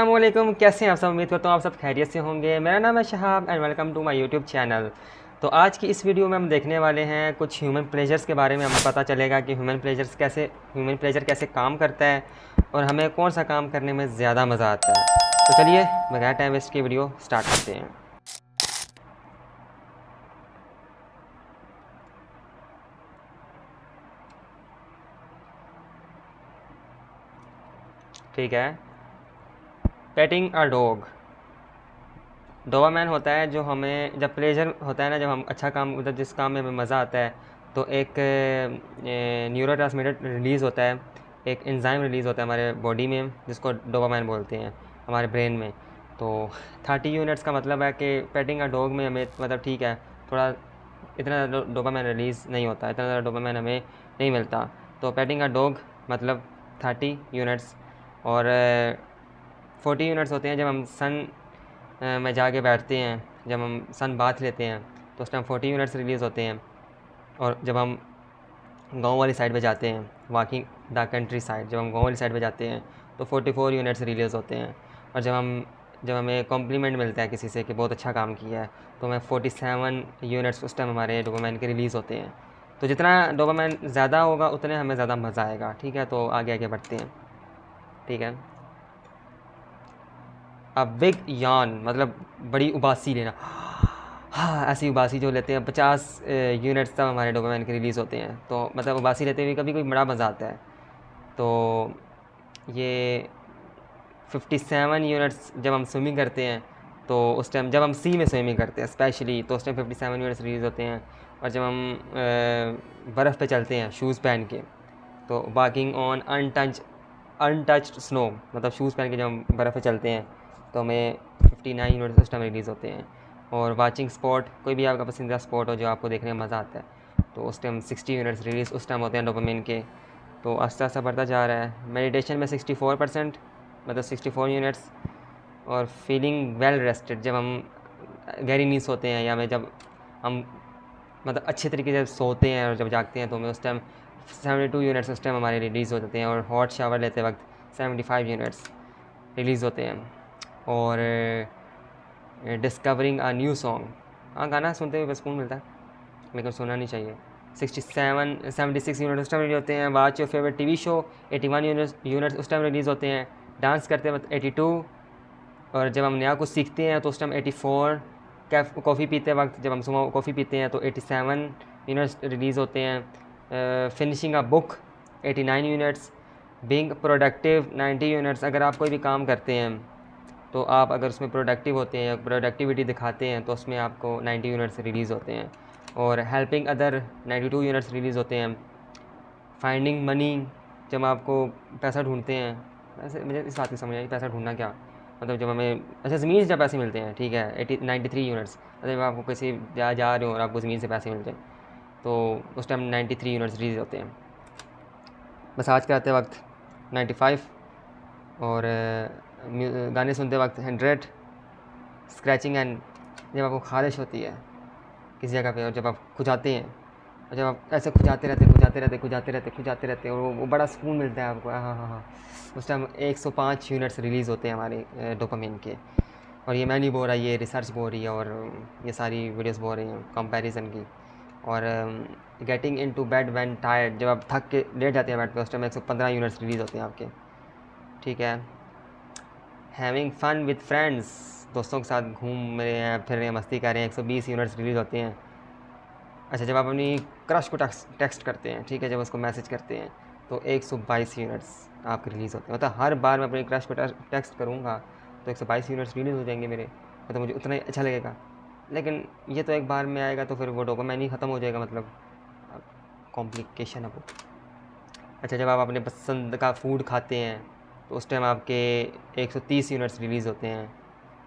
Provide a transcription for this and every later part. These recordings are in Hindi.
अस्सलामुअलैकुम, कैसे हैं आप सब। उम्मीद करता हूँ आप सब खैरियत से होंगे। मेरा नाम है Shahab and welcome to my YouTube channel. तो आज की इस वीडियो में हम देखने वाले हैं कुछ ह्यूमन प्लेजर्स के बारे में। हमें पता चलेगा कि ह्यूमन प्लेजर कैसे काम करता है और हमें कौन सा काम करने में ज़्यादा मज़ा आता है। तो चलिए बगैर टाइम वेस्ट के वीडियो स्टार्ट करते हैं। ठीक है, पेटिंग अ डॉग। डोपामाइन होता है जो हमें जब प्लेजर होता है ना, जब हम अच्छा काम मतलब जिस काम में हमें मज़ा आता है तो एक न्यूरो ट्रांसमीटर रिलीज़ होता है, एक एंजाइम रिलीज़ होता है हमारे बॉडी में जिसको डोपामाइन बोलते हैं हमारे ब्रेन में। तो 30 यूनिट्स का मतलब है कि पेटिंग अ डॉग में हमें मतलब ठीक है थोड़ा इतना डोपामाइन रिलीज़ नहीं होता, इतना ज़्यादा डोपामाइन हमें नहीं मिलता। तो पेटिंग अ डॉग मतलब 30 यूनिट्स। और 40 यूनिट्स होते हैं जब हम सन में जाके बैठते हैं, जब हम सन बाथ लेते हैं तो उस टाइम 40 यूनिट्स रिलीज़ होते हैं। और जब हम गांव वाली साइड पे जाते हैं, वॉकिंग द कंट्री साइड, जब हम गांव वाली साइड पे जाते हैं तो 44 यूनिट्स रिलीज़ होते हैं। और जब हमें कॉम्प्लीमेंट मिलता है किसी से कि बहुत अच्छा काम किया है तो हमें 47 यूनिट्स उस टाइम हमारे डोपामाइन के रिलीज़ होते हैं। तो जितना डोपामाइन ज़्यादा होगा उतने हमें ज़्यादा मज़ा आएगा। ठीक है, तो आगे आगे बढ़ते हैं। ठीक है, अब बिग यान मतलब बड़ी उबासी लेना। हाँ, ऐसी उबासी जो लेते हैं 50 यूनिट्स तक हमारे डोपामाइन के रिलीज़ होते हैं। तो मतलब उबासी लेते हुए कभी कोई बड़ा मज़ा आता है। तो ये 57 यूनिट्स जब हम स्विमिंग करते हैं तो उस टाइम जब हम सी में स्विमिंग करते हैं स्पेशली तो उस टाइम 57 यूनिट्स रिलीज़ होते हैं। और जब हम बर्फ़ पे चलते हैं शूज़ पहन के तो वॉकिंग ऑन अनटच्ड स्नो मतलब शूज़ पहन के जब हम बर्फ़ पे चलते हैं तो हमें 59 यूनिट्स उस टाइम रिलीज़ होते हैं। और वाचिंग स्पॉट, कोई भी आपका पसंदीदा स्पॉट हो जो आपको देखने में मज़ा आता है तो उस टाइम 60 यूनिट्स रिलीज़ उस टाइम होते हैं डोपामिन के। तो आस्ता आस्ता बढ़ता जा रहा है। मेडिटेशन में 64% मतलब 64 यूनिट्स। और फीलिंग वेल रेस्टेड, जब हम गहरी नींद सोते हैं या जब हम मतलब अच्छे तरीके से सोते हैं और जब जागते हैं तो हमें उस टाइम 72 यूनिट्स उस टाइम हमारे रिलीज़ हो जाते हैं। और हॉट शावर लेते वक्त 75 यूनिट्स रिलीज़ होते हैं। और डिस्कवरिंग आ न्यू सॉन्ग, हाँ गाना सुनते हुए सुकून मिलता है लेकिन सुनना नहीं चाहिए। 76 यूनिट उस टाइम रिलीज होते हैं। Watch your favourite TV show 81 units उस टाइम रिलीज़ होते हैं। डांस करते वक्त 82। और जब हम नया कुछ सीखते हैं तो उस टाइम 84। कॉफ़ी पीते वक्त जब हम सुबह कॉफ़ी पीते हैं तो 87 यूनिट्स रिलीज़ होते हैं। Finishing a book 89 units. Being productive 90 units, अगर आप कोई भी काम करते हैं तो आप अगर उसमें प्रोडक्टिव होते हैं या प्रोडक्टिविटी दिखाते हैं तो उसमें आपको 90 यूनिट्स रिलीज़ होते हैं। और हेल्पिंग अदर 92 यूनिट्स रिलीज़ होते हैं। फाइंडिंग मनी, जब आपको पैसा ढूंढते हैं, वैसे मुझे इस बात की समझ आई पैसा ढूंढना क्या मतलब, जब हमें अच्छा ज़मीन से जब पैसे मिलते हैं, ठीक है 93 यूनिट्स। मतलब जब आपको किसी जा रहे हो और आपको ज़मीन से पैसे मिल जाए तो उस टाइम 93 यूनिट्स रिलीज़ होते हैं। मसाज कराते वक्त 95। और गाने सुनते वक्त 100। स्क्रैचिंग एंड, जब आपको खारिश होती है किसी जगह पे और जब आप खुजाते हैं और जब आप ऐसे खुजाते रहते और वो बड़ा सुकून मिलता है आपको। हाँ हाँ हाँ, उस टाइम 105 यूनिट्स रिलीज़ होते हैं हमारे डोपामिन के। और ये मैं नहीं बोल रहा, ये रिसर्च बोल रही है और ये सारी वीडियोस बोल रही हैं कंपैरिजन की। और getting into bed when tired, जब आप थक के लेट जाते हैं बेड पे उस टाइम 115 यूनिट्स रिलीज़ होते हैं आपके। ठीक है, हैविंग फन विद फ्रेंड्स, दोस्तों के साथ घूम रहे हैं फिर रहे हैं मस्ती कर रहे हैं, 120 यूनिट्स रिलीज़ होते हैं। अच्छा, जब आप अपनी क्रश को टेक्स्ट करते हैं, ठीक है, जब उसको मैसेज करते हैं तो 122 यूनिट्स आपके रिलीज़ होते हैं। मतलब हर बार मैं अपनी क्रश को टेक्स्ट करूँगा तो 122 यूनिट्स रिलीज़ हो जाएंगे मेरे, तो मुझे उतना ही अच्छा लगेगा। लेकिन ये तो एक बार में आएगा तो फिर वो डोपामाइन ही ख़त्म हो जाएगा, मतलब कॉम्प्लिकेशन है वो। अच्छा, जब आप अपने पसंद का फूड खाते हैं तो उस टाइम आपके 130 यूनिट्स रिलीज़ होते हैं।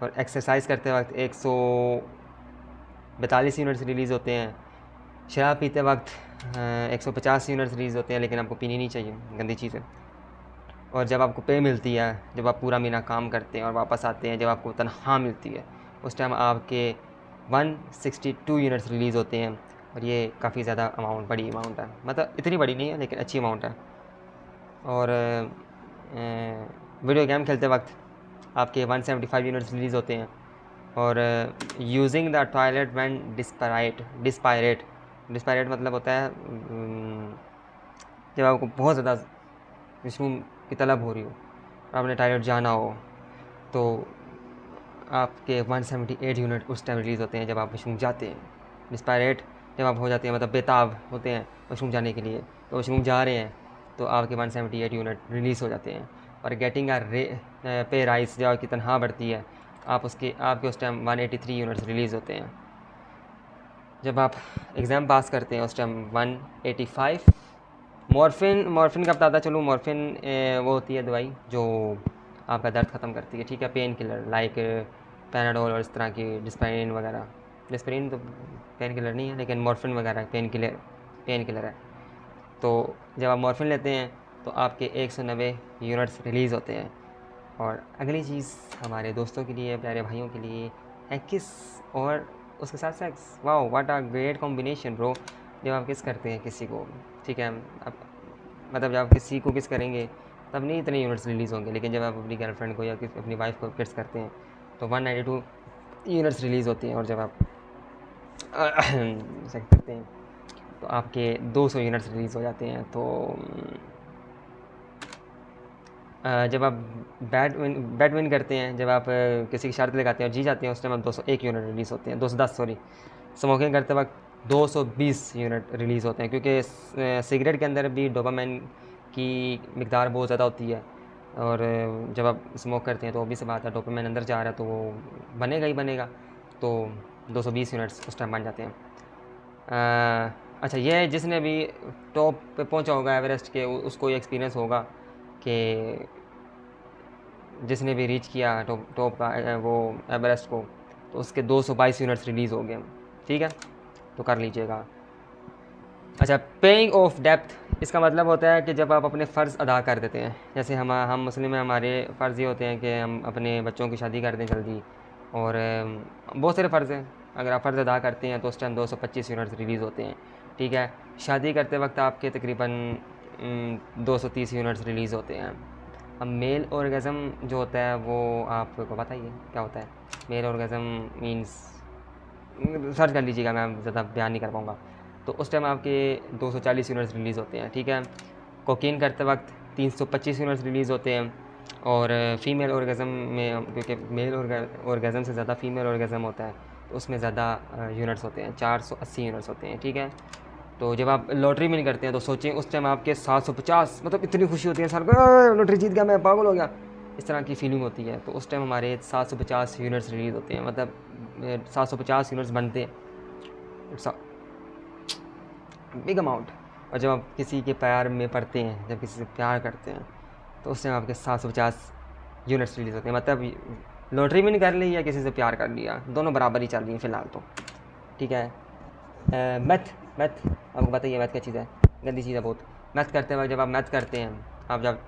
और एक्सरसाइज करते वक्त 142 यूनिट्स रिलीज़ होते हैं। शराब पीते वक्त 150 यूनिट्स रिलीज़ होते हैं, लेकिन आपको पीनी नहीं चाहिए, गंदी चीज़ है। और जब आपको पे मिलती है, जब आप पूरा महीना काम करते हैं और वापस आते हैं, जब आपको तनख्वाह मिलती है उस टाइम आपके 162 यूनिट्स रिलीज़ होते हैं। और ये काफ़ी ज़्यादा अमाउंट, बड़ी अमाउंट है, मतलब इतनी बड़ी नहीं है लेकिन अच्छी अमाउंट है। और वीडियो गेम खेलते वक्त आपके 175 यूनिट्स रिलीज़ होते हैं। और यूजिंग द टॉयलेट व्हेन डिस्पायरेट मतलब होता है जब आपको बहुत ज़्यादा वॉशरूम की तलब हो रही हो, आपने टॉयलेट जाना हो, तो आपके 178 यूनिट उस टाइम रिलीज़ होते हैं जब आप वॉशरूम जाते हैं। डिस्पायरेट जब आप हो जाते हैं, मतलब बेताब होते हैं वॉशरूम जाने के लिए, तो वॉशरूम जा रहे हैं तो आपके 178 यूनिट रिलीज़ हो जाते हैं। और गेटिंग पे राइस जब आपकी तनख्वाह बढ़ती है, आपके उस टाइम 183 यूनिट्स रिलीज़ होते हैं। जब आप एग्ज़ाम पास करते हैं उस टाइम 185। मॉर्फिन का बताता चलूँ। मॉर्फिन वो होती है दवाई जो आपका दर्द ख़त्म करती है, ठीक है। पेन किलर लाइक पैनाडोल और इस तरह की, डिस्पायरिन वगैरह। डिस्पायरिन तो पेन किलर नहीं है, लेकिन मॉर्फिन वगैरह पेन किलर है। तो जब आप मॉर्फिन लेते हैं तो आपके 190 यूनिट्स रिलीज़ होते हैं। और अगली चीज़ हमारे दोस्तों के लिए, प्यारे भाइयों के लिए है किस, और उसके साथ sex. Wow, what a great combination bro. जब आप किस करते हैं किसी को, ठीक है, अब मतलब जब आप किसी को किस करेंगे तब नहीं इतने यूनिट्स रिलीज़ होंगे, लेकिन जब आप अपनी गर्लफ्रेंड को या अपनी वाइफ को किस करते हैं तो 192 यूनिट्स रिलीज़ होती हैं। और जब आप सेक्स करते हैं तो आपके 200 यूनिट्स रिलीज़ हो जाते हैं। तो जब आप बैट विन करते हैं, जब आप किसी की शर्त लगाते हैं और जी जाते हैं, उस टाइम आप 201 यूनिट रिलीज़ होते हैं, 210 सॉरी। स्मोकिंग करते वक्त 220 यूनिट रिलीज़ होते हैं, क्योंकि सिगरेट के अंदर भी डोपामाइन की मिकदार बहुत ज़्यादा होती है। और जब आप स्मोक करते हैं तो भी से बात है, डोपामाइन अंदर जा रहा है तो वो बनेगा ही बनेगा। तो 220 यूनिट्स उस टाइम बन जाते हैं। अच्छा, ये जिसने भी टॉप पे पहुंचा होगा एवरेस्ट के, उसको ये एक्सपीरियंस होगा कि जिसने भी रीच किया टॉप का वो एवरेस्ट को, तो उसके 222 यूनिट्स रिलीज़ हो गए, ठीक है, तो कर लीजिएगा। अच्छा, पेइंग ऑफ डेप्थ, इसका मतलब होता है कि जब आप अपने फ़र्ज़ अदा कर देते हैं। जैसे हम मुस्लिम हैं, हमारे फ़र्ज़ ये होते हैं कि हम अपने बच्चों की शादी कर दें जल्दी, और बहुत सारे फ़र्ज़ हैं। अगर आप फ़र्ज़ अदा करते हैं तो उस टाइम 225 यूनिट्स रिलीज़ होते हैं, ठीक है। शादी करते वक्त आपके तकरीबन 230 यूनिट्स रिलीज़ होते हैं। अब मेल ऑर्गेज़म जो होता है वो आपको पता ही है क्या होता है। मेल ऑर्गेज़म मींस, सर्च कर लीजिएगा, मैं ज़्यादा बयान नहीं कर पाऊँगा। तो उस टाइम आपके 240 यूनिट्स रिलीज़ होते हैं, ठीक है। कोकीन करते वक्त 325 यूनिट्स रिलीज़ होते हैं। और फ़ीमेल ऑर्गेज़म में, क्योंकि मेल ऑर्गेज़म से ज़्यादा फ़ीमेल ऑर्गेज़म होता है, तो उसमें ज़्यादा यूनिट्स होते हैं, 480 यूनिट्स होते हैं, ठीक है। तो जब आप लॉटरी विन करते हैं तो सोचें उस टाइम आपके 750, मतलब इतनी खुशी होती है, साल को लॉटरी जीत गया, मैं पागल हो गया, इस तरह की फीलिंग होती है। तो उस टाइम हमारे 750 यूनिट्स रिलीज़ होते हैं, मतलब 750 यूनिट्स बनते हैं। It's a big amount. और जब आप किसी के प्यार में पड़ते हैं, जब किसी से प्यार करते हैं, तो उस टाइम आपके 750 यूनिट्स रिलीज़ होते हैं। मतलब लॉटरी विन कर ली या किसी से प्यार कर लिया, दोनों बराबर ही चल रही हैं फ़िलहाल तो, ठीक है। मैथ आपको पता ही है, मैथ क्या चीज़ है, गंदी चीज़ है बहुत। मैथ करते वक्त, जब आप मैथ करते हैं, आप जब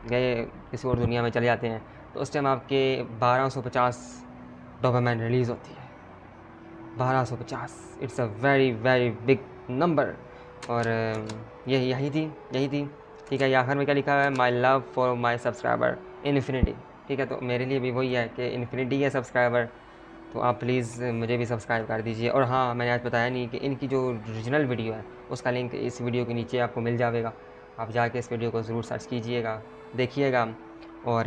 गए किसी और दुनिया में चले जाते हैं, तो उस टाइम आपके 1250 डोपामाइन रिलीज़ होती है। 1250, it's a very very big number. और यही थी, ठीक है। आखिर में क्या लिखा है, my love for my subscriber infinity, ठीक है। तो मेरे लिए भी वही है कि इन्फिनिटी है सब्सक्राइबर, तो आप प्लीज़ मुझे भी सब्सक्राइब कर दीजिए। और हाँ, मैंने आज बताया नहीं कि इनकी जो ओरिजिनल वीडियो है उसका लिंक इस वीडियो के नीचे आपको मिल जाएगा, आप जाके इस वीडियो को ज़रूर सर्च कीजिएगा, देखिएगा। और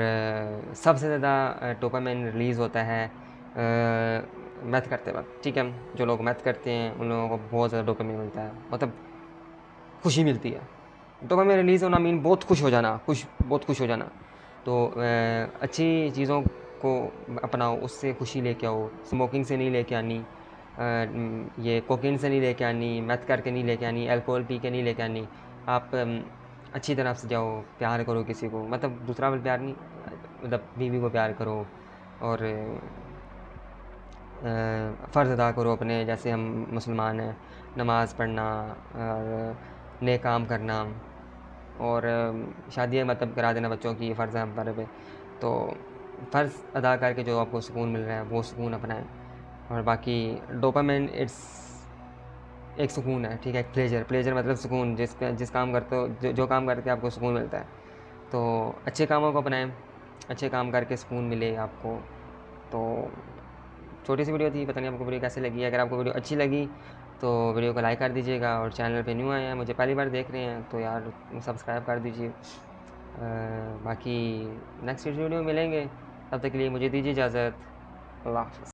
सबसे ज़्यादा डोपामाइन रिलीज़ होता है मैथ करते वक्त, ठीक है। जो लोग मैथ करते हैं उन लोगों को बहुत ज़्यादा डोपामाइन मिलता है, मतलब खुशी मिलती है। डोपामाइन रिलीज़ होना मीन बहुत खुश हो जाना, बहुत खुश हो जाना। तो अच्छी चीज़ों को अपनाओ, उससे खुशी लेके आओ। स्मोकिंग से नहीं लेके आनी, ये कोकीन से नहीं लेके आनी, मैथ करके नहीं लेके आनी, अल्कोहल पी के नहीं लेके आनी। आप अच्छी तरफ से जाओ, प्यार करो किसी को, मतलब दूसरा वाला प्यार नहीं, मतलब बीवी को प्यार करो। और फ़र्ज़ अदा करो अपने, जैसे हम मुसलमान हैं, नमाज़ पढ़ना और नेक काम करना, और शादी मतलब करा देना बच्चों की, फ़र्ज़ है हमारे पे। तो फ़र्ज़ अदा करके जो आपको सुकून मिल रहा है वो सुकून अपनाएं। और बाकी डोपामाइन इट्स एक सुकून है, ठीक है, एक प्लेजर मतलब सुकून, जिस काम करते हो, जो काम करके आपको सुकून मिलता है। तो अच्छे कामों को अपनाएं, अच्छे काम करके सुकून मिले आपको। तो छोटी सी वीडियो थी, पता नहीं आपको वीडियो कैसे लगी। अगर आपको वीडियो अच्छी लगी तो वीडियो को लाइक कर दीजिएगा, और चैनल पे न्यू आए हैं, मुझे पहली बार देख रहे हैं तो यार सब्सक्राइब कर दीजिए। बाकी नेक्स्ट वीडियो मिलेंगे, तब तक के लिए मुझे दीजिए इजाज़त। अल्लाह हाफ़िज़।